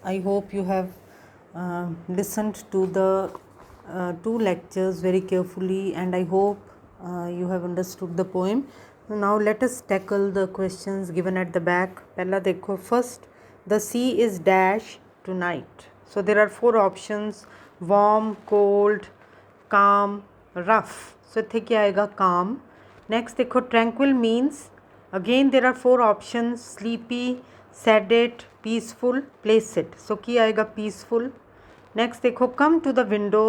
I hope you have listened to the two lectures very carefully, and I hope you have understood the poem. Now let us tackle the questions given at the back. Pehla dekho, first, the sea is dash tonight. So there are four options: warm, cold, calm, rough. So ਇੱਥੇ ਕੀ ਆਏਗਾ? calm. Next देखो, tranquil means, again there are four options: sleepy, sedate, peaceful, placid. So की आएगा? peaceful. Next देखो, come to the window,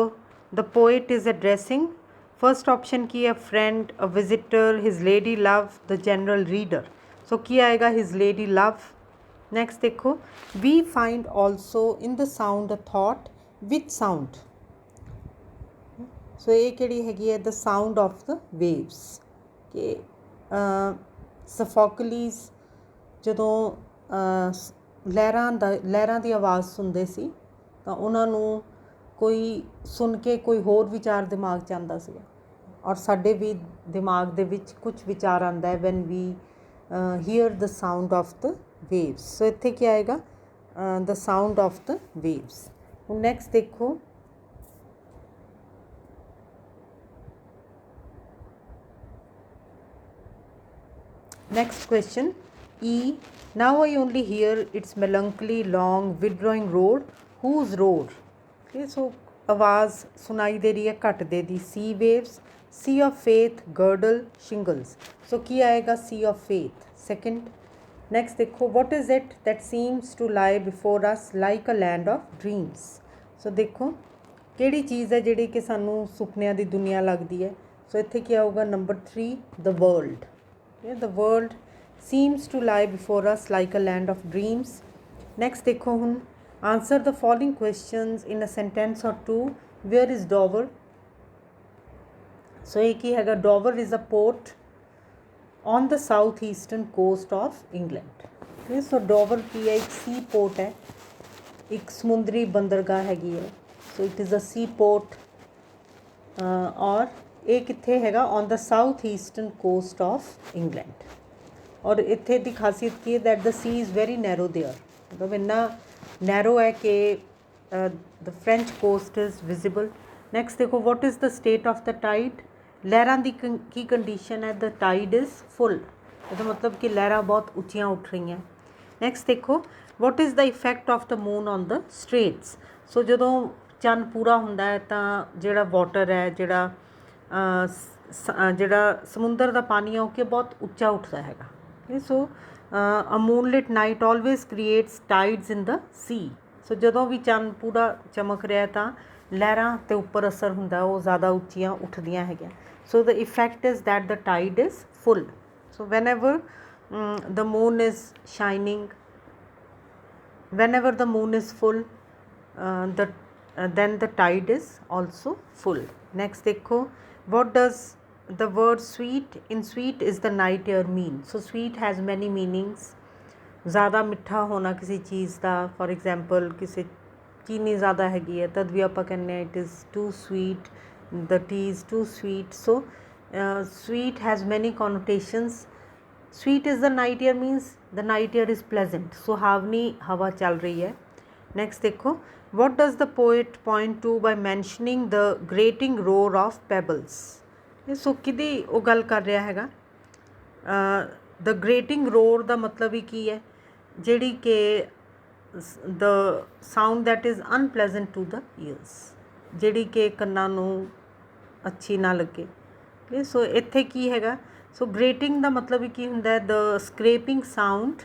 the poet is addressing. First option की है? friend, a visitor, his lady love, the general reader. So की आएगा? his lady love. Next देखो, we find also in the sound a thought. Which sound? सो ये किहड़ी हैगी है? The sound of the waves. कि ਸਫੋਕਲੀਜ਼ ਜਦੋਂ ਲਹਿਰਾਂ ਦੀ ਆਵਾਜ਼ ਸੁਣਦੇ ਸੀ ਤਾਂ ਉਹਨਾਂ ਨੂੰ ਕੋਈ ਸੁਣ ਕੇ ਕੋਈ ਹੋਰ ਵਿਚਾਰ ਦਿਮਾਗ 'ਚ ਆਉਂਦਾ ਸੀਗਾ, ਔਰ ਸਾਡੇ ਵੀ ਦਿਮਾਗ ਦੇ ਵਿੱਚ ਕੁਝ ਵਿਚਾਰ ਆਉਂਦਾ ਹੈ when we hear the sound of the waves. So ਇੱਥੇ ਕੀ ਆਏਗਾ? The sound of the waves. ਹੁਣ ਨੈਕਸਟ ਦੇਖੋ, next question, E. Now I only hear its melancholy long withdrawing roar. Whose roar? Okay, so आवाज़ सुनाई दे रही है घटदे दी. sea waves, sea of faith, girdle, shingles. So की आएगा? sea of faith. Second. Next देखो, what is it that seems to lie before us like a land of dreams? So देखो ਕਿਹੜੀ ਚੀਜ਼ ਹੈ ਜਿਹੜੀ ਕਿ ਸਾਨੂੰ ਸੁਪਨਿਆਂ ਦੀ ਦੁਨੀਆ ਲੱਗਦੀ ਹੈ. ਸੋ ਇੱਥੇ ਕੀ ਆਊਗਾ? Number 3, the world. Yeah, the world seems to lie before us like a land of dreams. Next देखो, hun answer the following questions in a sentence or two. Where is Dover? So एक ही हैगा, Dover is a port on the southeastern coast of England. Okay, so Dover की है? एक सी port है, एक समुद्री बंदरगाह हैगी है. So it is a sea port. और ਇਹ ਕਿੱਥੇ ਹੈਗਾ? On the south eastern coast of England. ਔਰ ਇੱਥੇ ਦੀ ਖਾਸੀਅਤ ਕੀ ਹੈ? That the sea is very narrow there. ਮਤਲਬ ਇੰਨਾ ਨੈਰੋ ਹੈ ਕਿ the French coast is visible. Next ਦੇਖੋ, what is the state of the tide? ਲਹਿਰਾਂ ਦੀ ਕੀ ਕੰਡੀਸ਼ਨ ਹੈ? The tide is full. ਇਹਦਾ ਮਤਲਬ ਕਿ ਲਹਿਰਾਂ ਬਹੁਤ ਉੱਚੀਆਂ ਉੱਠ ਰਹੀਆਂ. ਨੈਕਸਟ ਦੇਖੋ, what is the effect of the moon on the straits? So ਜਦੋਂ ਚੰਨ ਪੂਰਾ ਹੁੰਦਾ ਹੈ ਤਾਂ ਜਿਹੜਾ ਵਾਟਰ ਹੈ, ਜਿਹੜਾ ਸਮੁੰਦਰ ਦਾ ਪਾਣੀ ਹੈ, ਉਹ ਕਿ ਬਹੁਤ ਉੱਚਾ ਉੱਠਦਾ ਹੈਗਾ. ਸੋ ਅ ਮੂਨਲਿਟ ਨਾਈਟ ਆਲਵੇਜ਼ ਕ੍ਰੀਏਟਸ ਟਾਈਡਸ ਇਨ ਦ ਸੀ. ਸੋ ਜਦੋਂ ਵੀ ਚੰਨ ਪੂਰਾ ਚਮਕ ਰਿਹਾ ਤਾਂ ਲਹਿਰਾਂ 'ਤੇ ਉੱਪਰ ਅਸਰ ਹੁੰਦਾ, ਉਹ ਜ਼ਿਆਦਾ ਉੱਚੀਆਂ ਉੱਠਦੀਆਂ ਹੈਗੀਆਂ. So the effect is that the tide is full. So whenever the moon is shining, whenever the moon is full, then the tide is also full. Next देखो, what does the word sweet in sweet is the night air mean? So sweet has many meanings. ज़्यादा मिठा होना किसी चीज़ का, for example किसी चीनी ज़्यादा हैगी है तद भी आप कहने it is too sweet, the tea is too sweet. So sweet has many connotations. Sweet is the night air means the night air is pleasant. सुहावनी हवा चल रही है. नेक्स्ट देखो, what does the poet point to by mentioning the grating roar of pebbles? सो किहदी ਉਹ ਗੱਲ ਕਰ ਰਿਹਾ ਹੈਗਾ? the grating roar ਦਾ ਮਤਲਬ ਹੀ ਕੀ ਹੈ? ਜਿਹੜੀ ਕਿ the sound that is unpleasant to the ears, ਜਿਹੜੀ ਕਿ ਕੰਨਾਂ ਨੂੰ ਅੱਛੀ ਨਾ ਲੱਗੇ. ਸੋ ਇੱਥੇ ਕੀ ਹੈਗਾ? ਸੋ ਗ੍ਰੇਟਿੰਗ ਦਾ ਮਤਲਬ ਹੀ ਕੀ ਹੁੰਦਾ ਹੈ? The scraping sound,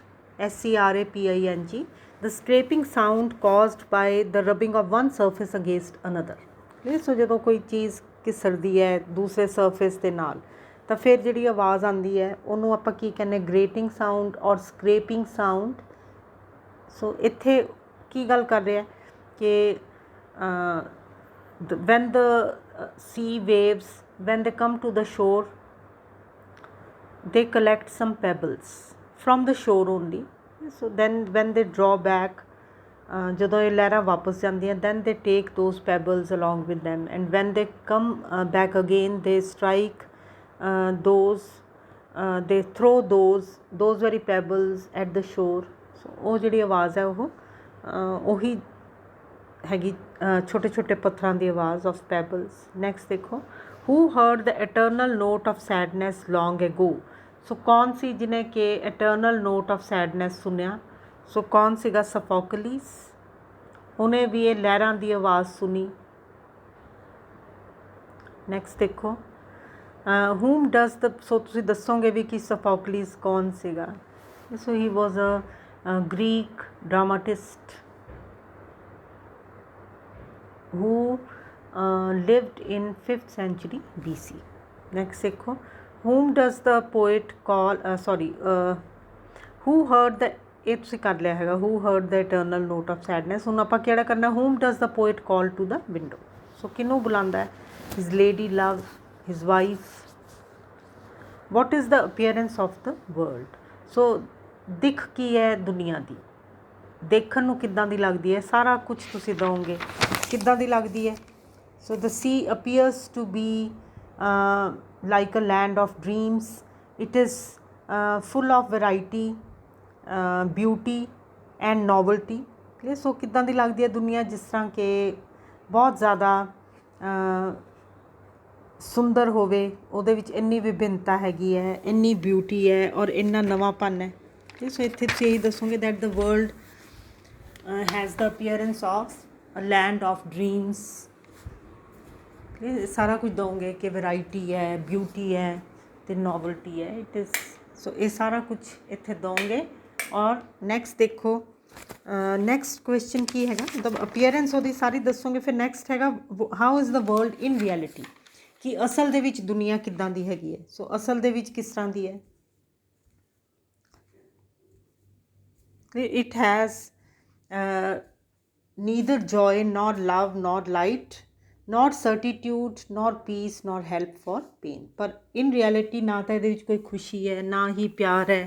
SCRAPING, the scraping sound caused by the rubbing of one surface against another. So ਜਦੋਂ ਕੋਈ ਚੀਜ਼ ਘਿਸੜਦੀ ਹੈ ਦੂਸਰੇ ਸਰਫੇਸ ਦੇ ਨਾਲ ਤਾਂ ਫਿਰ ਜਿਹੜੀ ਆਵਾਜ਼ ਆਉਂਦੀ ਹੈ ਉਹਨੂੰ ਆਪਾਂ ਕੀ ਕਹਿੰਦੇ? ਗ੍ਰੇਟਿੰਗ ਸਾਊਂਡ ਔਰ ਸਕ੍ਰੇਪਿੰਗ ਸਾਊਂਡ. ਸੋ ਇੱਥੇ ਕੀ ਗੱਲ ਕਰ ਰਿਹਾ ਕਿ van the sea waves, when they come to the shore, they collect some pebbles from the shore only. So then when they draw back, ਜਦੋਂ ਇਹ ਲਹਿਰਾਂ ਵਾਪਸ ਜਾਂਦੀਆਂ, then they take those pebbles along with them, and when they come back again they strike those, they throw those very pebbles at the shore. So ਉਹ ਜਿਹੜੀ ਆਵਾਜ਼ ਹੈ ਉਹ ਉਹੀ हैगी छोटे छोटे पत्थर की आवाज़ ऑफ पैबल्स। नैक्सट देखो, who heard the eternal note of sadness long ago. So कौन सी जिन्हें के एटर्नल नोट ऑफ सैडनैस सुनिया। सो कौन सीगा, सफोकलीस। उन्हें भी ये लहरां की आवाज़ सुनी। नैक्सट देखो, whom does the, सो तुसी दसोगे भी कि सफोकलीस कौन सीगा। So he was a Greek dramatist who lived in 5th century BC। Next देखो, whom does the poet call who heard the, ये तुसी कर लिया हैगा, who heard the eternal note of sadness। हुण आपां किहड़ा करना, whom does the poet call to the window। सो किनू बुलांदा है, his lady love, his wife। what is the appearance of the world। सो दिख की है दुनिया दी, देखਣ ਨੂੰ ਕਿੱਦਾਂ ਦੀ ਲੱਗਦੀ ਹੈ, ਸਾਰਾ ਕੁਝ ਤੁਸੀਂ ਦਓਗੇ ਕਿੱਦਾਂ ਦੀ ਲੱਗਦੀ ਹੈ। So the sea appears to be like a land of dreams. It is full of variety, beauty and novelty. ਠੀਕ ਹੈ, ਸੋ ਕਿੱਦਾਂ ਦੀ ਲੱਗਦੀ ਹੈ ਦੁਨੀਆ, ਜਿਸ ਤਰ੍ਹਾਂ ਕਿ ਬਹੁਤ ਜ਼ਿਆਦਾ ਸੁੰਦਰ ਹੋਵੇ, ਉਹਦੇ ਵਿੱਚ ਇੰਨੀ ਵਿਭਿੰਨਤਾ ਹੈਗੀ ਹੈ, ਇੰਨੀ ਬਿਊਟੀ ਹੈ ਔਰ ਇੰਨਾ ਨਵਾਂਪਨ ਹੈ। ਠੀਕ, ਸੋ ਇੱਥੇ ਤੁਸੀਂ ਇਹੀ ਦੱਸੋਗੇ that the world has the appearance of a land of dreams। सारा कुछ दोगे कि वैरायटी है, ब्यूटी है तो नॉवल्टी है, इट इज़। सो ये सारा कुछ इत्थे दोगे। और नैक्सट देखो, नैक्सट क्वेश्चन की हैगा, मतलब अपीयरेंस वो सारी दसोगे। फिर नैक्सट हैगा, how is the world in reality, कि असल दे विच दुनिया किद्दां दी हैगी है। सो असल दे विच किस तरह दी है। It has neither joy nor love nor light nor certitude nor peace nor help for pain। पर in reality ना तो ये कोई खुशी है, ना ही प्यार है,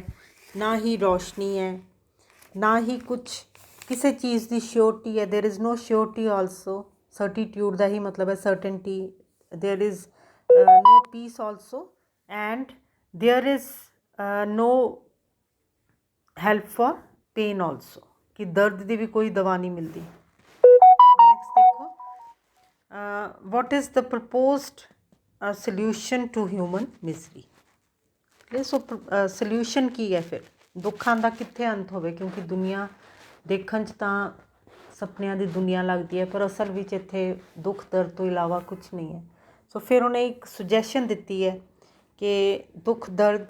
ना ही रोशनी है, ना ही कुछ किसी चीज़ की श्योरिटी है। There is no surety also. Certitude का ही मतलब है certainty. There is no peace also and there is no help for pain also, कि दर्द की भी कोई दवा नहीं मिलती। नैक्सट देखो, what is the proposed solution to human misery. So solution की है फिर दुखों का कित्थे अंत होवे, क्योंकि दुनिया देखण च तां सपनियां दी दुनिया लगती है, पर असल विच इत्थे दुख दर्द तो इलावा कुछ नहीं है। सो फिर उन्हें एक सुजैशन दिती है कि दुख दर्द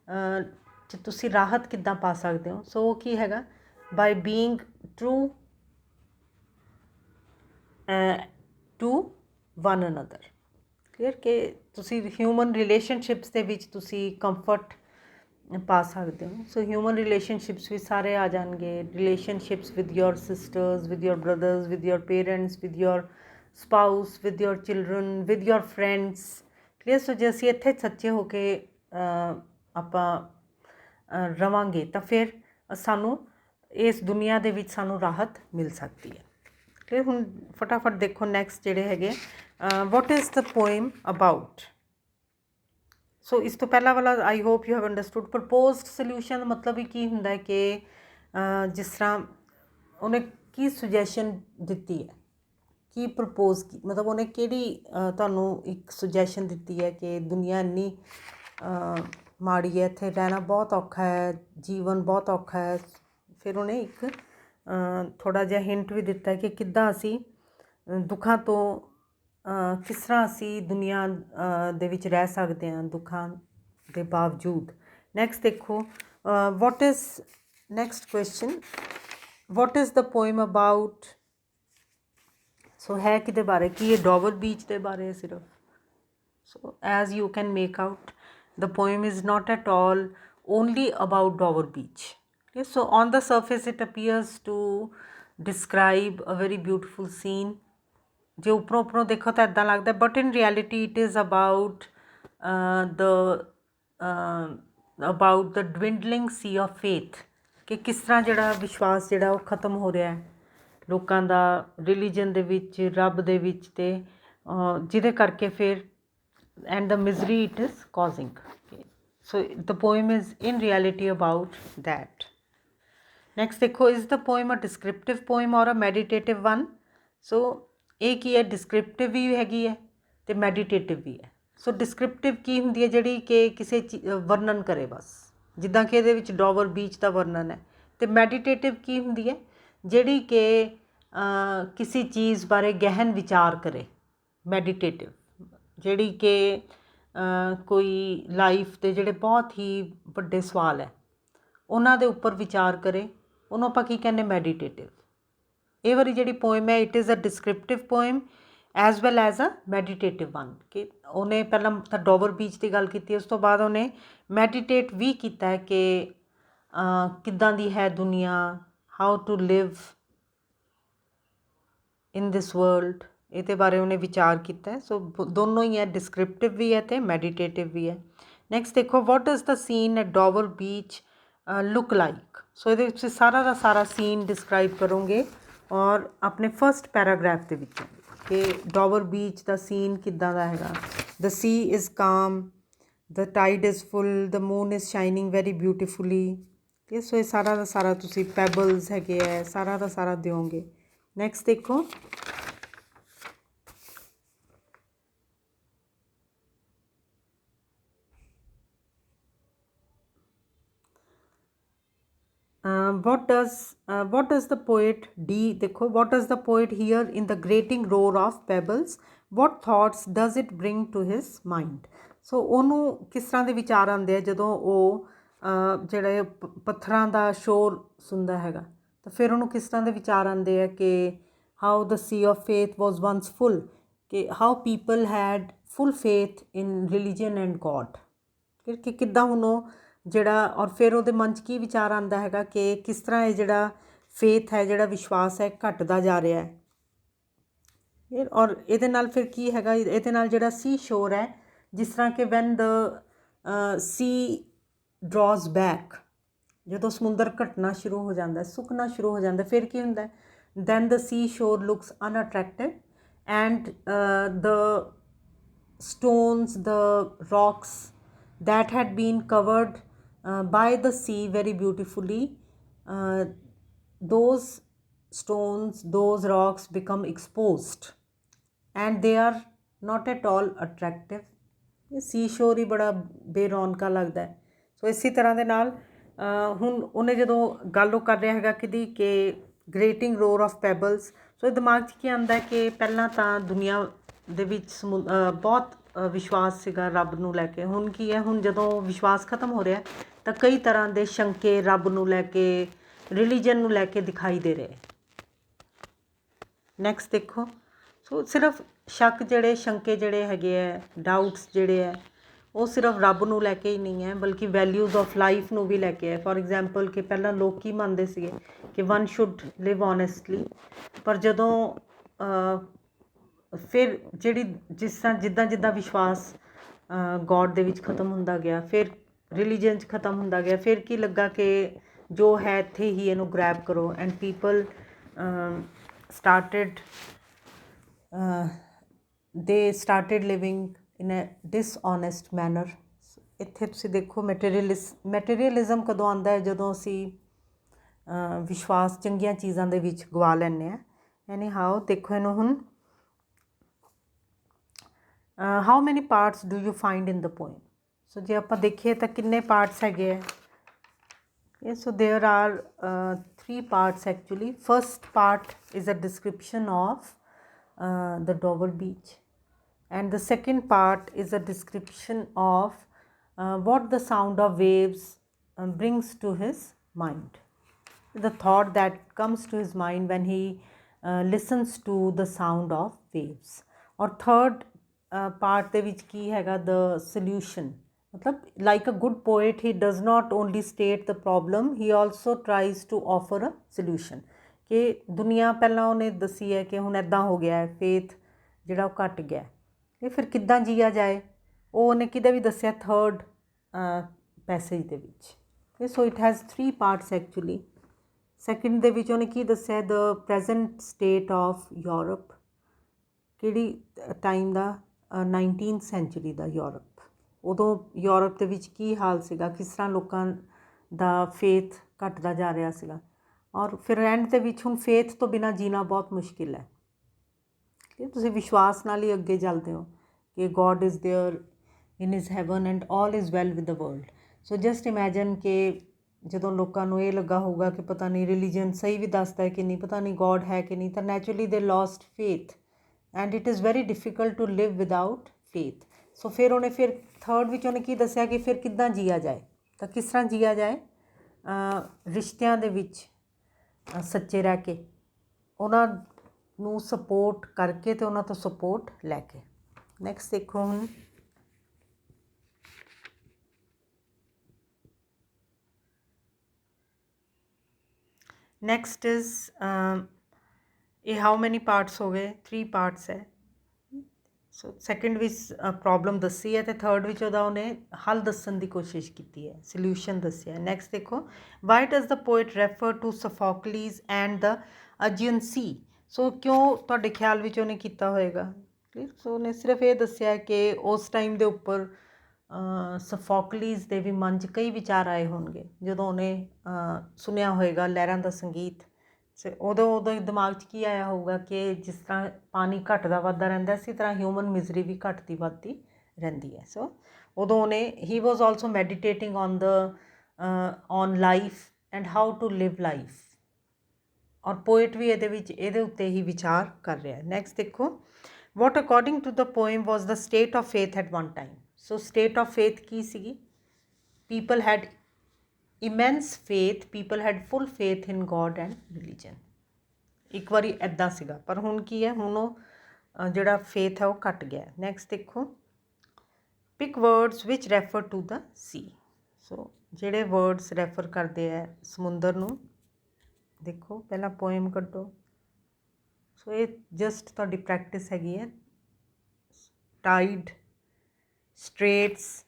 च तुसी राहत किद्दां पा सकते हो। सो वो की हैगा, by being true to one another। Clear कि तुसी ह्यूमन रिलेशनशिप्स दे विच तुसी कंफर्ट पा सकते हो। सो ह्यूमन रिलेशनशिप्स भी सारे आ जाएंगे, relationships with your sisters, with your brothers, with your parents, with your spouse, with your children, with your friends. Clear. So जे असीं इत्थे सच्चे होके आपां रवांगे तो फिर सानू इस दुनिया दे विच सानू राहत मिल सकती है। क्लियर। हुण फटाफट देखो नैक्सट जिहड़े हैगे, what is the poem about. So इस तो पहला वाला I hope you have understood. Proposed solution मतलब ही की हुंदा है कि जिस तरह उन्हें की सुजैशन दिती है, की प्रपोज की, मतलब उन्हें केड़ी तुहानू एक सुजैशन दिती है कि दुनिया इन्नी माड़ी है, इत्थे रहना बहुत औखा है, जीवन बहुत औखा है। फिर उन्हें एक थोड़ा जिहा हिंट भी दिता है कि किद्दां असी दुखों तो किस तरह असी दुनिया दे विच रह सकते हैं दुखों के बावजूद। नैक्सट देखो, what is next question, what is the poem about. So है कि बारे कि ये डॉवर बीच के बारे है सिर्फ। So as you can make out the poem is not at all only about Dover beach. Okay, so on the surface it appears to describe a very beautiful scene। जो उपरों उपरों देखो तो इदा लगता है, but in reality it is about the dwindling sea of faith। कि किस तरह जिहड़ा विश्वास जिहड़ा वो खत्म हो रहा है लोगों का रिलीजन दे विच, रब दे विच, ते जिहदे करके फिर and the misery it is causing. So the poem is in reality about that. Next ਦੇਖੋ, is the poem a descriptive poem or a meditative one. ਸੋ ਇਹ ਕੀ ਹੈ, ਡਿਸਕ੍ਰਿਪਟਿਵ ਵੀ ਹੈਗੀ ਹੈ ਅਤੇ ਮੈਡੀਟੇਟਿਵ ਵੀ ਹੈ। ਸੋ ਡਿਸਕ੍ਰਿਪਟਿਵ ਕੀ ਹੁੰਦੀ ਹੈ, ਜਿਹੜੀ ਕਿ ਕਿਸੇ ਵਰਣਨ ਕਰੇ ਬਸ, ਜਿੱਦਾਂ ਕਿ ਇਹਦੇ ਵਿੱਚ ਡੋਵਰ ਬੀਚ ਦਾ ਵਰਣਨ ਹੈ। ਅਤੇ ਮੈਡੀਟੇਟਿਵ ਕੀ ਹੁੰਦੀ ਹੈ, ਜਿਹੜੀ ਕਿ ਕਿਸੇ ਚੀਜ਼ ਬਾਰੇ ਗਹਿਨ ਵਿਚਾਰ ਕਰੇ। ਮੈਡੀਟੇਟਿਵ ਜਿਹੜੀ ਕਿ ਕੋਈ ਲਾਈਫ ਦੇ ਜਿਹੜੇ ਬਹੁਤ ਹੀ ਵੱਡੇ ਸਵਾਲ ਹੈ ਉਹਨਾਂ ਦੇ ਉੱਪਰ ਵਿਚਾਰ ਕਰੇ, ਉਹਨੂੰ ਆਪਾਂ ਕੀ ਕਹਿੰਦੇ, ਮੈਡੀਟੇਟਿਵ। ਇਹ ਵਾਲੀ ਜਿਹੜੀ ਪੋਇਮ ਹੈ, it is a descriptive poem as well as a meditative one. ਕਿ ਉਹਨੇ ਪਹਿਲਾਂ ਤਾਂ ਡੋਵਰ ਬੀਚ ਦੀ ਗੱਲ ਕੀਤੀ, ਉਸ ਤੋਂ ਬਾਅਦ ਉਹਨੇ ਮੈਡੀਟੇਟ ਵੀ ਕੀਤਾ ਹੈ ਕਿ ਕਿੱਦਾਂ ਦੀ ਹੈ ਦੁਨੀਆ, how to live in this world, ਇਹਦੇ ਬਾਰੇ ਉਹਨੇ ਵਿਚਾਰ ਕੀਤਾ। ਸੋ ਦੋਨੋਂ ਹੀ ਹੈ, ਡਿਸਕ੍ਰਿਪਟਿਵ ਵੀ ਹੈ ਅਤੇ ਮੈਡੀਟੇਟਿਵ ਵੀ ਹੈ। ਨੈਕਸਟ ਦੇਖੋ, what does the scene at Dover beach look like. So ਇਹਦੇ ਵਿੱਚ ਸਾਰਾ ਦਾ ਸਾਰਾ ਸੀਨ ਡਿਸਕਰਾਈਬ ਕਰੋਗੇ ਔਰ ਆਪਣੇ ਫਸਟ ਪੈਰਾਗ੍ਰਾਫ ਦੇ ਵਿੱਚ ਕਿ ਡੋਵਰ ਬੀਚ ਦਾ ਸੀਨ ਕਿੱਦਾਂ ਦਾ ਹੈਗਾ। ਦ sea is calm, the tide is full, the moon is shining very beautifully. So ਇਹ ਸਾਰਾ ਦਾ ਸਾਰਾ ਤੁਸੀਂ ਪੈਬਲਸ ਹੈਗੇ ਹੈ, ਸਾਰਾ ਦਾ ਸਾਰਾ ਦਿਓਗੇ। ਨੈਕਸਟ ਦੇਖੋ, what does the poet D देखो, what does the poet hear in the grating roar of pebbles, what thoughts does it bring to his mind। ਸੋ ਉਹਨੂੰ ਕਿਸ ਤਰ੍ਹਾਂ ਦੇ ਵਿਚਾਰ ਆਉਂਦੇ ਆ ਜਦੋਂ ਉਹ ਜਿਹੜੇ ਪੱਥਰਾਂ ਦਾ ਸ਼ੋਰ ਸੁਣਦਾ ਹੈਗਾ, ਤਾਂ ਫਿਰ ਉਹਨੂੰ ਕਿਸ ਤਰ੍ਹਾਂ ਦੇ ਵਿਚਾਰ ਆਉਂਦੇ ਆ ਕਿ how the sea of faith was once full, ਕਿ how people had full faith in religion and God. ਕਿ ਕਿੱਦਾਂ ਹੁਣ ਉਹ ਜਿਹੜਾ, ਔਰ ਫਿਰ ਉਹਦੇ ਮਨ 'ਚ ਕੀ ਵਿਚਾਰ ਆਉਂਦਾ ਹੈਗਾ ਕਿ ਕਿਸ ਤਰ੍ਹਾਂ ਇਹ ਜਿਹੜਾ ਫੇਥ ਹੈ, ਜਿਹੜਾ ਵਿਸ਼ਵਾਸ ਹੈ, ਘਟਦਾ ਜਾ ਰਿਹਾ ਹੈ। ਔਰ ਇਹਦੇ ਨਾਲ ਫਿਰ ਕੀ ਹੈਗਾ, ਇਹਦੇ ਨਾਲ ਜਿਹੜਾ ਸੀ ਸ਼ੋਰ ਹੈ, ਜਿਸ ਤਰ੍ਹਾਂ ਕਿ ਵੈਨ ਦ ਸੀ ਡਰੋਜ਼ ਬੈਕ, ਜਦੋਂ ਸਮੁੰਦਰ ਘਟਣਾ ਸ਼ੁਰੂ ਹੋ ਜਾਂਦਾ, ਸੁੱਕਣਾ ਸ਼ੁਰੂ ਹੋ ਜਾਂਦਾ, ਫਿਰ ਕੀ ਹੁੰਦਾ, then the sea shore looks unattractive and the stones, the rocks that had been covered by the sea very beautifully, those stones, those rocks become exposed and they are not at all attractive। ਇਹ ਸੀ ਸ਼ੋਰ ਹੀ ਬੜਾ ਬੇਰੌਨਕਾ ਲੱਗਦਾ ਹੈ। ਸੋ ਇਸੇ ਤਰ੍ਹਾਂ ਦੇ ਨਾਲ ਹੁਣ ਉਹਨੇ ਜਦੋਂ ਗੱਲ ਉਹ ਕਰ ਰਿਹਾ ਹੈਗਾ ਕਿਹਦੀ, ਕਿ ਗ੍ਰੇਟਿੰਗ ਰੋਰ ਆਫ ਪੈਬਲਸ। ਸੋ ਇਹ ਦਿਮਾਗ 'ਚ ਕੀ ਆਉਂਦਾ ਕਿ ਪਹਿਲਾਂ ਤਾਂ ਦੁਨੀਆ ਦੇ ਵਿੱਚ ਬਹੁਤ ਵਿਸ਼ਵਾਸ ਸੀਗਾ ਰੱਬ ਨੂੰ ਲੈ ਕੇ। ਹੁਣ ਕੀ ਹੈ, ਹੁਣ ਜਦੋਂ ਵਿਸ਼ਵਾਸ ਖਤਮ ਹੋ ਰਿਹਾ ਤਾਂ ਕਈ ਤਰ੍ਹਾਂ ਦੇ ਸ਼ੰਕੇ ਰੱਬ ਨੂੰ ਲੈ ਕੇ, ਰਿਲੀਜਨ ਨੂੰ ਲੈ ਕੇ ਦਿਖਾਈ ਦੇ ਰਹੇ। ਨੈਕਸਟ ਦੇਖੋ, ਸੋ ਸਿਰਫ ਸ਼ੱਕ ਜਿਹੜੇ, ਸ਼ੰਕੇ ਜਿਹੜੇ ਹੈਗੇ ਹੈ, ਡਾਊਟਸ ਜਿਹੜੇ ਹੈ, ਉਹ ਸਿਰਫ ਰੱਬ ਨੂੰ ਲੈ ਕੇ ਹੀ ਨਹੀਂ ਹੈ, ਬਲਕਿ ਵੈਲਿਊਜ਼ ਆਫ ਲਾਈਫ ਨੂੰ ਵੀ ਲੈ ਕੇ ਹੈ। ਫੋਰ ਐਗਜ਼ਾਮਪਲ ਕਿ ਪਹਿਲਾਂ ਲੋਕ ਕੀ ਮੰਨਦੇ ਸੀਗੇ ਕਿ ਵਨ ਸ਼ੁੱਡ ਲਿਵ ਓਨੈਸਟਲੀ, ਪਰ ਜਦੋਂ ਫਿਰ ਜਿਹੜੀ ਜਿਸ ਤਰ੍ਹਾਂ ਜਿੱਦਾਂ ਵਿਸ਼ਵਾਸ ਗੋਡ ਦੇ ਵਿੱਚ ਖਤਮ ਹੁੰਦਾ ਗਿਆ, ਫਿਰ ਰਿਲੀਜਨ 'ਚ ਖਤਮ ਹੁੰਦਾ ਗਿਆ, ਫਿਰ ਕੀ ਲੱਗਾ ਕਿ ਜੋ ਹੈ ਇੱਥੇ ਹੀ ਇਹਨੂੰ ਗ੍ਰੈਬ ਕਰੋ and people started they started living in a dishonest manner। ਇੱਥੇ ਤੁਸੀਂ ਦੇਖੋ ਮੈਟੀਰੀਅਲਿਜ਼ਮ ਕਦੋਂ ਆਉਂਦਾ ਹੈ, ਜਦੋਂ ਅਸੀਂ ਵਿਸ਼ਵਾਸ ਚੰਗੀਆਂ ਚੀਜ਼ਾਂ ਦੇ ਵਿੱਚ ਗਵਾ ਲੈਂਦੇ ਹਾਂ। ਐਨੀ ਹਾਓ ਦੇਖੋ ਇਹਨੂੰ ਹੁਣ, how many parts do you find in the poem. So ਜੇ ਆਪਾਂ ਦੇਖੀਏ ਤਾਂ ਕਿੰਨੇ ਪਾਰਟਸ ਹੈਗੇ ਹੈ। So there are 3 parts actually। First part is a description of the Dover beach, and the second part is a description of what the sound of waves brings to his mind, the thought that comes to his mind when he listens to the sound of waves। or third part ਦੇ ਵਿੱਚ ਕੀ ਹੈਗਾ, the solution। ਮਤਲਬ like a good poet he does not only state the problem, he also tries to offer a solution। ਕਿ ਦੁਨੀਆ ਪਹਿਲਾਂ ਉਹਨੇ ਦੱਸੀ ਹੈ ਕਿ ਹੁਣ ਇੱਦਾਂ ਹੋ ਗਿਆ ਹੈ, ਫੇਥ ਜਿਹੜਾ ਉਹ ਘਟ ਗਿਆ, ਇਹ ਫਿਰ ਕਿੱਦਾਂ ਜੀਆ ਜਾਏ, ਉਹ ਉਹਨੇ ਕਿਤੇ ਵੀ ਦੱਸਿਆ ਥਰਡ ਪੈਸੇਜ ਦੇ ਵਿੱਚ। So it has 3 parts actually. Second ਦੇ ਵਿੱਚ ਉਹਨੇ ਕੀ ਦੱਸਿਆ, ਦ ਪ੍ਰੈਜੈਂਟ ਸਟੇਟ ਆਫ ਯੂਰਪ, ਕਿਹੜੀ ਟਾਈਮ ਦਾ, 19th century ਦਾ ਯੂਰਪ। ਉਦੋਂ ਯੂਰਪ ਦੇ ਵਿੱਚ ਕੀ ਹਾਲ ਸੀਗਾ, ਕਿਸ ਤਰ੍ਹਾਂ ਲੋਕਾਂ ਦਾ ਫੇਥ ਘਟਦਾ ਜਾ ਰਿਹਾ ਸੀਗਾ। ਔਰ ਫਿਰ ਐਂਡ ਦੇ ਵਿੱਚ ਹੁਣ ਫੇਥ ਤੋਂ ਬਿਨਾਂ ਜੀਣਾ ਬਹੁਤ ਮੁਸ਼ਕਿਲ ਹੈ। ਕਿ ਤੁਸੀਂ ਵਿਸ਼ਵਾਸ ਨਾਲ ਹੀ ਅੱਗੇ ਚੱਲਦੇ ਹੋ ਕਿ God is there in his heaven and all is well with the world. So just imagine ਕਿ ਜਦੋਂ ਲੋਕਾਂ ਨੂੰ ਇਹ ਲੱਗਾ ਹੋਊਗਾ ਕਿ ਪਤਾ ਨਹੀਂ ਰਿਲੀਜਨ ਸਹੀ ਵੀ ਦੱਸਦਾ ਹੈ ਕਿ ਨਹੀਂ, ਪਤਾ ਨਹੀਂ ਗੋਡ ਹੈ ਕਿ ਨਹੀਂ, ਤਾਂ naturally they lost faith and it is very difficult to live without faith. So ਫਿਰ ਉਹਨੇ ਫਿਰ ਥਰਡ ਵਿੱਚ ਉਹਨੇ ਕੀ ਦੱਸਿਆ ਕਿ ਫਿਰ ਕਿੱਦਾਂ ਜੀਆ ਜਾਏ, ਤਾਂ ਕਿਸ ਤਰ੍ਹਾਂ ਜੀਆ ਜਾਏ, ਰਿਸ਼ਤਿਆਂ ਦੇ ਵਿੱਚ ਸੱਚੇ ਰਹਿ ਕੇ, ਉਹਨਾਂ ਨੂੰ ਸਪੋਰਟ ਕਰਕੇ ਤੇ ਉਹਨਾਂ ਤੋਂ ਸਪੋਰਟ ਲੈ ਕੇ। ਨੈਕਸਟ ਦੇਖੋ ਹੁਣ ਨੈਕਸਟ ਇਜ਼ ਇਹ ਹਾਊ ਮੈਨੀ ਪਾਰਟਸ ਹੋ ਗਏ, 3 ਪਾਰਟਸ ਹੈ। ਸੋ ਸੈਕਿੰਡ ਵਿੱਚ ਪ੍ਰੋਬਲਮ ਦੱਸੀ ਹੈ ਅਤੇ ਥਰਡ ਵਿੱਚ ਉਹਨੇ ਹੱਲ ਦੱਸਣ ਦੀ ਕੋਸ਼ਿਸ਼ ਕੀਤੀ ਹੈ, ਸਲਿਊਸ਼ਨ ਦੱਸਿਆ। ਨੈਕਸਟ ਦੇਖੋ why does the poet refer to Sophocles and the Aegean sea. So ਕਿਉਂ ਤੁਹਾਡੇ ਖਿਆਲ ਵਿੱਚ ਉਹਨੇ ਕੀਤਾ ਹੋਏਗਾ ਕਲੀਅਰ। ਸੋ ਉਹਨੇ ਸਿਰਫ ਇਹ ਦੱਸਿਆ ਕਿ ਉਸ ਟਾਈਮ ਦੇ ਉੱਪਰ ਸਫੋਕਲੀਜ਼ ਦੇ ਵੀ ਮਨ 'ਚ ਕਈ ਵਿਚਾਰ ਆਏ ਹੋਣਗੇ ਜਦੋਂ ਉਹਨੇ ਸੁਣਿਆ ਹੋਏਗਾ ਲਹਿਰਾਂ ਦਾ ਸੰਗੀਤ। ਉਦੋਂ ਉਹਦੇ ਦਿਮਾਗ 'ਚ ਕੀ ਆਇਆ ਹੋਊਗਾ ਕਿ ਜਿਸ ਤਰ੍ਹਾਂ ਪਾਣੀ ਘਟਦਾ ਵੱਧਦਾ ਰਹਿੰਦਾ, ਇਸੇ ਤਰ੍ਹਾਂ ਹਿਊਮਨ ਮਿਜ਼ਰੀ ਵੀ ਘਟਦੀ ਵੱਧਦੀ ਰਹਿੰਦੀ ਹੈ। ਸੋ ਉਦੋਂ ਉਹਨੇ he was also meditating on life and how to live life, ਔਰ ਪੋਇਟ ਵੀ ਇਹਦੇ ਉੱਤੇ ਹੀ ਵਿਚਾਰ ਕਰ ਰਿਹਾ ਹੈ। ਨੈਕਸਟ ਦੇਖੋ what according to the poem was the state of faith at one time. So state of faith ਕੀ ਸੀਗੀ? People had immense faith, people had full faith in God and religion। ਇੱਕ ਵਾਰੀ ਇੱਦਾਂ ਸੀਗਾ, ਪਰ ਹੁਣ ਕੀ ਹੈ, ਹੁਣ ਉਹ ਜਿਹੜਾ ਫੇਥ ਹੈ ਉਹ ਘਟ ਗਿਆ। ਨੈਕਸਟ ਦੇਖੋ pick words which refer to the sea. So ਜਿਹੜੇ ਵਰਡਸ ਰੈਫਰ ਕਰਦੇ ਹੈ ਸਮੁੰਦਰ ਨੂੰ, ਦੇਖੋ ਪਹਿਲਾਂ ਪੋਇਮ ਕੱਢੋ। ਸੋ ਇਹ ਜਸਟ ਤੁਹਾਡੀ ਪ੍ਰੈਕਟਿਸ ਹੈਗੀ ਹੈ। ਟਾਈਡ, ਸਟ੍ਰੇਟਸ,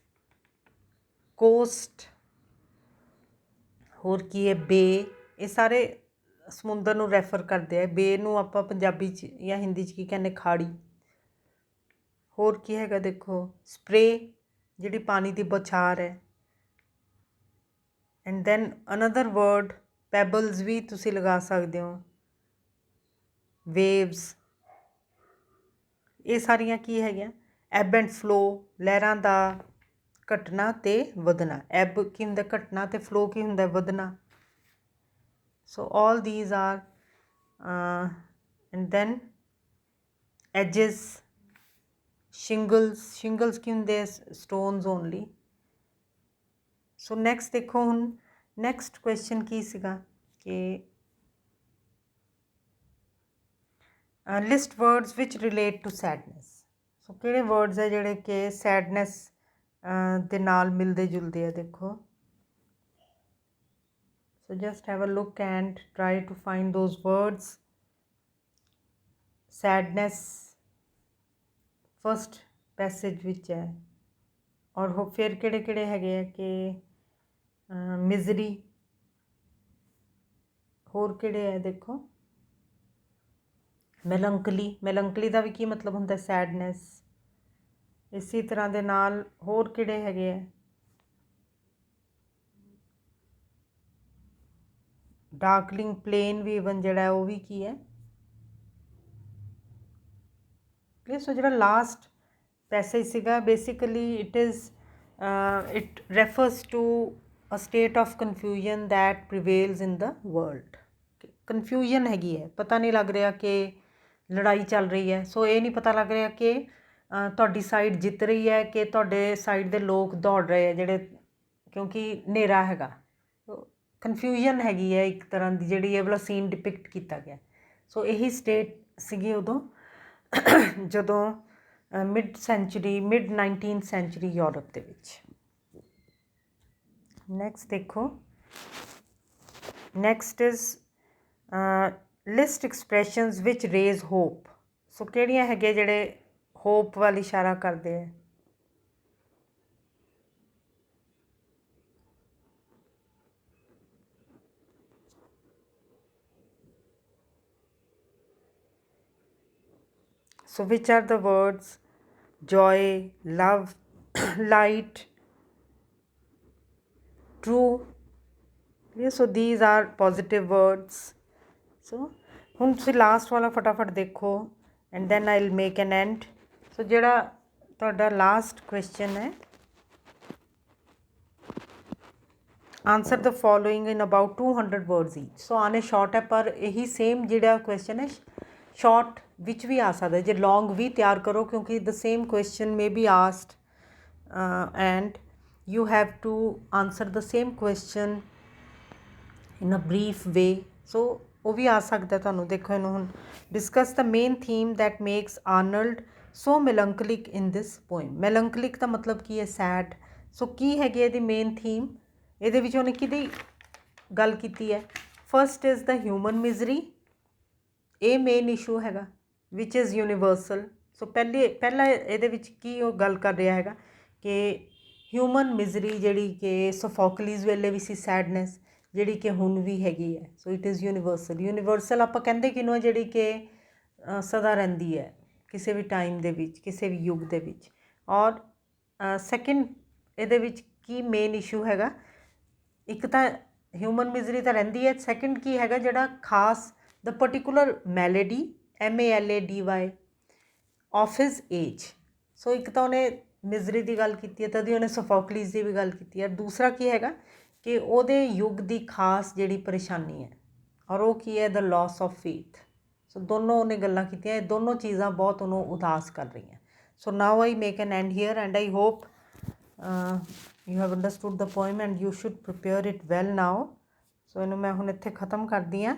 ਕੋਸਟ, ਹੋਰ ਕੀ ਹੈ, ਬੇ, ਇਹ ਸਾਰੇ ਸਮੁੰਦਰ ਨੂੰ ਰੈਫਰ ਕਰਦੇ ਆ। ਬੇ ਨੂੰ ਆਪਾਂ ਪੰਜਾਬੀ 'ਚ ਜਾਂ ਹਿੰਦੀ 'ਚ ਕੀ ਕਹਿੰਦੇ, ਖਾੜੀ। ਹੋਰ ਕੀ ਹੈਗਾ ਦੇਖੋ, ਸਪਰੇ ਜਿਹੜੀ ਪਾਣੀ ਦੀ ਬੌਛਾਰ ਹੈ। ਐਂਡ ਦੈਨ ਅਨਦਰ ਵਰਡ ਪੈਬਲਸ ਵੀ ਤੁਸੀਂ ਲਗਾ ਸਕਦੇ ਹੋ, ਵੇਵਸ, ਇਹ ਸਾਰੀਆਂ ਕੀ ਹੈਗੀਆਂ, ਐਬ ਐਂਡ ਫਲੋ, ਲਹਿਰਾਂ ਦਾ ਘਟਨਾ ਅਤੇ ਵਧਣਾ। ਐਬ ਕੀ ਹੁੰਦਾ ਘਟਨਾ, ਅਤੇ ਫਲੋ ਕੀ ਹੁੰਦਾ ਵਧਣਾ। ਸੋ ਆਲ ਦੀਜ਼ ਆਰ ਐਂਡ ਦੈਨ ਐਜਿਸ, ਸ਼ਿੰਗਲਸ, ਸ਼ਿੰਗਲਸ ਕੀ ਹੁੰਦੇ ਸਟੋਨਸ ਓਨਲੀ। ਸੋ ਨੈਕਸਟ ਦੇਖੋ ਹੁਣ ਨੈਕਸਟ ਕੁਐਸਚਨ ਕੀ ਸੀਗਾ ਕਿ list words which relate to sadness. So ਕਿਹੜੇ ਵਰਡਸ ਹੈ ਜਿਹੜੇ ਕਿ ਸੈਡਨੈਸ ਦੇ ਨਾਲ ਮਿਲਦੇ ਜੁਲਦੇ ਆ, ਦੇਖੋ। So just have a look and try to find those words। sadness first passage ਵਿੱਚ ਹੈ, ਔਰ ਉਹ ਫਿਰ ਕਿਹੜੇ ਕਿਹੜੇ ਹੈਗੇ ਆ ਕਿ ਮਿਜ਼ਰੀ, ਹੋਰ ਕਿਹੜੇ ਹੈ ਦੇਖੋ, ਮੈਲੰਕਲੀ, ਮੈਲੰਕਲੀ ਦਾ ਵੀ ਕੀ ਮਤਲਬ ਹੁੰਦਾ ਸੈਡਨੈਸ। ਇਸੇ ਤਰ੍ਹਾਂ ਦੇ ਨਾਲ ਹੋਰ ਕਿਹੜੇ ਹੈਗੇ ਆ, ਡਾਰਕਲਿੰਗ ਪਲੇਨ ਵੀ ਇਵਨ ਜਿਹੜਾ ਉਹ ਵੀ ਕੀ ਹੈ। ਸੋ ਜਿਹੜਾ ਲਾਸਟ ਪੈਸੇਜ ਸੀਗਾ basically it refers to a state of confusion that prevails in the world. Confusion ਹੈਗੀ ਹੈ, ਪਤਾ ਨਹੀਂ ਲੱਗ ਰਿਹਾ ਕਿ ਲੜਾਈ ਚੱਲ ਰਹੀ ਹੈ। ਸੋ ਇਹ ਨਹੀਂ ਪਤਾ ਲੱਗ ਰਿਹਾ ਕਿ ਤੁਹਾਡੀ ਸਾਈਡ ਜਿੱਤ ਰਹੀ ਹੈ ਕਿ ਤੁਹਾਡੇ ਸਾਈਡ ਦੇ ਲੋਕ ਦੌੜ ਰਹੇ ਆ ਜਿਹੜੇ, ਕਿਉਂਕਿ ਹਨੇਰਾ ਹੈਗਾ। ਕਨਫਿਊਜ਼ਨ ਹੈਗੀ ਹੈ ਇੱਕ ਤਰ੍ਹਾਂ ਦੀ, ਜਿਹੜੀ ਇਹ ਵਾਲਾ ਸੀਨ ਡਿਪਿਕਟ ਕੀਤਾ ਗਿਆ। ਸੋ ਇਹੀ ਸਟੇਟ ਸੀਗੀ ਉਦੋਂ ਜਦੋਂ ਮਿਡ 19th ਸੈਂਚੁਰੀ ਯੂਰਪ ਦੇ ਵਿੱਚ। ਨੈਕਸਟ ਦੇਖੋ next is list expressions which raise hope. So ਕਿਹੜੀਆਂ ਹੈਗੇ ਜਿਹੜੇ ਹੋਪ ਵੱਲ ਇਸ਼ਾਰਾ ਕਰਦੇ ਹੈ। So which are the words? Joy, love, light, true, clear? So these are positive words. So ਹੁਣ ਤੁਸੀਂ ਲਾਸਟ ਵਾਲਾ ਫਟਾਫਟ ਦੇਖੋ and then I will make an end. So ਜਿਹੜਾ ਤੁਹਾਡਾ ਲਾਸਟ ਕੁਐਸਚਨ ਹੈ, answer the following in about 200 words each. So ਆਨੇ short ਹੈ, ਪਰ ਇਹੀ ਸੇਮ ਜਿਹੜਾ ਕੁਐਸਚਨ ਹੈ ਸ਼ਾਰਟ ਵਿੱਚ ਵੀ ਆ ਸਕਦਾ, ਜੇ ਲੌਂਗ ਵੀ ਤਿਆਰ ਕਰੋ, ਕਿਉਂਕਿ the same question may be asked and you have to answer the same question in a brief way. So ਉਹ ਵੀ ਆ ਸਕਦਾ ਤੁਹਾਨੂੰ। ਦੇਖੋ ਇਹਨੂੰ ਹੁਣ, discuss the main theme that makes Arnold so melancholic in this poem. Melancholic ਦਾ ਮਤਲਬ ਕੀ ਹੈ? ਸੈਡ। ਸੋ ਕੀ ਹੈਗੀ ਇਹਦੀ ਮੇਨ ਥੀਮ? ਇਹਦੇ ਵਿੱਚ ਉਹਨੇ ਕਿਹਦੀ ਗੱਲ ਕੀਤੀ ਹੈ? ਫਸਟ ਇਜ਼ ਦ ਹਿਊਮਨ ਮਿਜ਼ਰੀ, ਇਹ ਮੇਨ ਇਸ਼ੂ ਹੈਗਾ, ਵਿਚ ਇਜ਼ ਯੂਨੀਵਰਸਲ। ਸੋ ਪਹਿਲਾ ਇਹਦੇ ਵਿੱਚ ਕੀ ਉਹ ਗੱਲ ਕਰ ਰਿਹਾ ਹੈਗਾ ਕਿ ਹਿਊਮਨ ਮਿਜ਼ਰੀ ਜਿਹੜੀ ਕਿ ਸੋਫੋਕਲੀਜ਼ ਵੇਲੇ ਵੀ ਸੀ, ਸੈਡਨੈਸ ਜਿਹੜੀ ਕਿ ਹੁਣ ਵੀ ਹੈਗੀ ਹੈ। So it is universal. Universal ਆਪਾਂ ਕਹਿੰਦੇ ਕਿਹਨੂੰ ਹੈ? ਜਿਹੜੀ ਕਿ ਸਦਾ ਰਹਿੰਦੀ ਹੈ ਕਿਸੇ ਵੀ ਟਾਈਮ ਦੇ ਵਿੱਚ, ਕਿਸੇ ਵੀ ਯੁੱਗ ਦੇ ਵਿੱਚ। ਔਰ ਸੈਕਿੰਡ ਇਹਦੇ ਵਿੱਚ ਕੀ ਮੇਨ ਇਸ਼ੂ ਹੈਗਾ? ਇੱਕ ਤਾਂ ਹਿਊਮਨ ਮਿਜ਼ਰੀ ਤਾਂ ਰਹਿੰਦੀ ਹੈ, ਸੈਕਿੰਡ ਕੀ ਹੈਗਾ ਜਿਹੜਾ ਖਾਸ the particular malady MALADY of his age. So ਇੱਕ ਤਾਂ ਉਹਨੇ ਮਿਜ਼ਰੀ ਦੀ ਗੱਲ ਕੀਤੀ ਹੈ, ਤਦੀ ਉਹਨੇ ਸੋਫੋਕਲੀਜ਼ ਦੀ ਵੀ ਗੱਲ ਕੀਤੀ ਹੈ। ਦੂਸਰਾ ਕੀ ਹੈਗਾ ਕਿ ਉਹਦੇ ਯੁੱਗ ਦੀ ਖਾਸ ਜਿਹੜੀ ਪਰੇਸ਼ਾਨੀ ਹੈ, ਔਰ ਉਹ ਕੀ ਹੈ? ਦ ਲੋਸ ਆਫ ਫੇਥ। ਸੋ ਦੋਨੋਂ ਉਹਨੇ ਗੱਲਾਂ ਕੀਤੀਆਂ, ਇਹ ਦੋਨੋਂ ਚੀਜ਼ਾਂ ਬਹੁਤ ਉਹਨੂੰ ਉਦਾਸ ਕਰ ਰਹੀਆਂ। So now I make an end here and I hope you have understood the poem and you should prepare it well now. So ਇਹਨੂੰ ਮੈਂ ਹੁਣ ਇੱਥੇ ਖ਼ਤਮ ਕਰਦੀ ਹਾਂ।